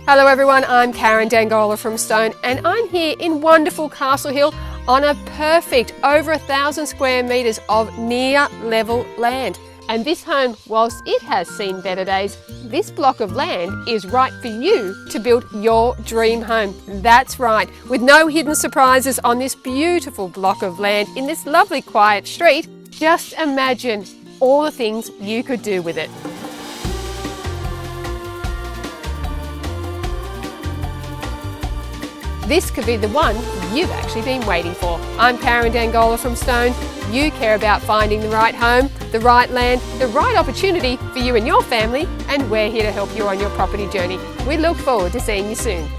Hello everyone, I'm Karen Dangola from Stone and I'm here in wonderful Castle Hill on a perfect over 1,000 square metres of near level land. And this home, whilst it has seen better days, this block of land is right for you to build your dream home. That's right, with no hidden surprises on this beautiful block of land in this lovely quiet street, just imagine all the things you could do with it. This could be the one you've actually been waiting for. I'm Karen Dangola from Stone. You care about finding the right home, the right land, the right opportunity for you and your family, and we're here to help you on your property journey. We look forward to seeing you soon.